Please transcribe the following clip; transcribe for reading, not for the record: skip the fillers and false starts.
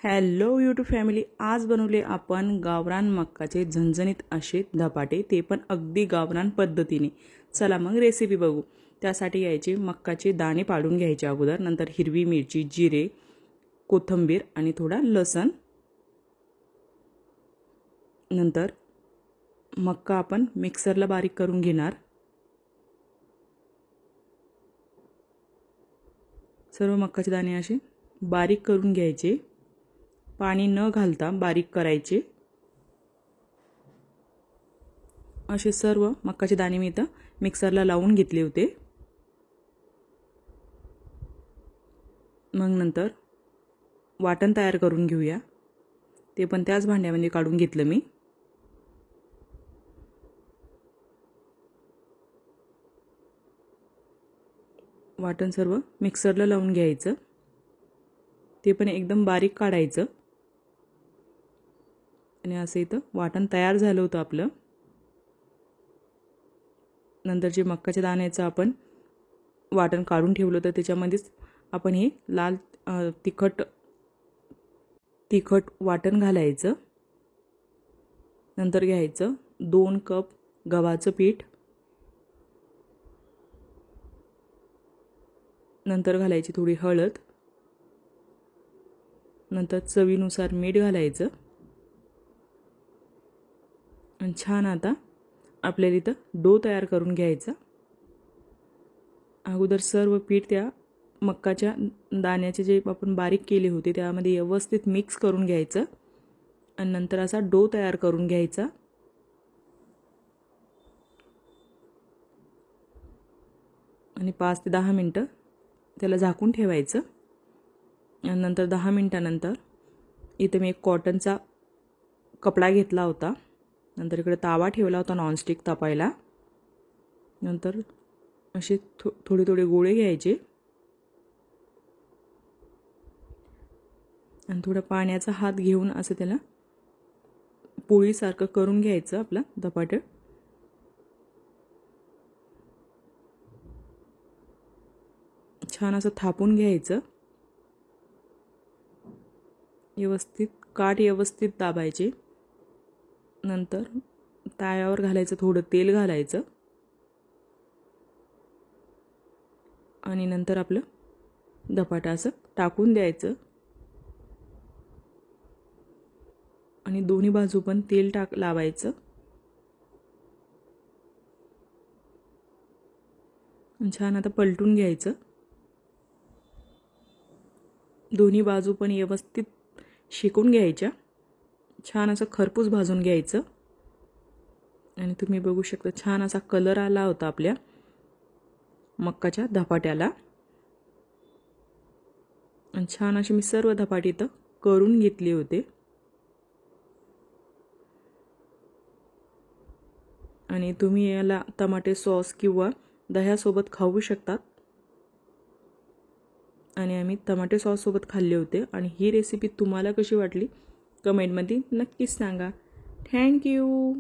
Hello YouTube family, आज बनवले आपण गावरान मक्काचे झणझणीत असे धपाटे, ते पण अगदी गावरान पद्धतीने। चला मग रेसिपी बघू। त्यासाठी यायचे मक्काचे दाणे पाडून घ्यायचे अगोदर, नंतर हिरवी मिरची, जिरे, कोथिंबीर आणि थोडा लसूण। नंतर मक्का आपण मिक्सरला बारीक करून घेणार। सर्व मक्काचे दाणे असे बारीक करून घ्यायचे, पाणी न घालता बारीक करायचे। असे सर्व मक्काचे दाणे मी इथं मिक्सरला लावून घेतले होते। मग नंतर वाटण तयार करून घेऊया, ते पण त्याच भांड्यामध्ये काढून घेतलं मी। वाटण सर्व मिक्सरला लावून घ्यायचं, ते पण एकदम बारीक काढायचं। आणि असं इथं वाटण तयार झालं होतं आपलं। नंतर जे मक्काच्या दाण्याचं आपण वाटण काढून ठेवलं होतं, त्याच्यामध्येच आपण हे लाल तिखट वाटण घालायचं। नंतर घ्यायचं 2 कप गव्हाचं पीठ। नंतर घालायची थोडी हळद। नंतर चवीनुसार मीठ घालायचं। आणि छान आता आपल्याला इथं डो तयार करून घ्यायचा। अगोदर सर्व पीठ त्या मक्काच्या दाण्याचे जे आपण बारीक केले होते त्यामध्ये व्यवस्थित मिक्स करून घ्यायचं आणि नंतर असा डो तयार करून घ्यायचा। आणि 5 ते 10 मिनिटं त्याला झाकून ठेवायचं। आणि नंतर 10 मिनिटानंतर इथे मी एक कॉटनचा कपडा घेतला होता। नंतर इकडे तावा ठेवला होता नॉनस्टिक तापायला। नंतर असे थोडे थोडे गोळे घ्यायचे आणि थोडा पाण्याचा हात घेऊन असं त्याला पोळीसारखं करून घ्यायचं आपलं धपाटे। छान असं थापून घ्यायचं व्यवस्थित, काठ व्यवस्थित दाबायचे। नंतर तव्यावर घालायचं, थोडं तेल घालायचं आणि नंतर आपलं धपाटा असं टाकून द्यायचं आणि दोन्ही बाजू पण तेल लावायचं। छान आता पलटून घ्यायचं, दोन्ही बाजू पण व्यवस्थित शेकून घ्यायच्या। छान असं खरपूस भाजून घ्यायचं। आणि तुम्ही बघू शकता छान असा कलर आला होता आपल्या मक्काच्या धपाट्याला। आणि छान अशी मी सर्व धपाटे इथं करून घेतले होते। आणि तुम्ही याला टमाटे सॉस किंवा दह्यासोबत खाऊ शकतात। आणि आम्ही टमाटे सॉस सोबत खाल्ले होते। आणि ही रेसिपी तुम्हाला कशी वाटली कमेंटमध्ये नक्कीच सांगा। Thank you.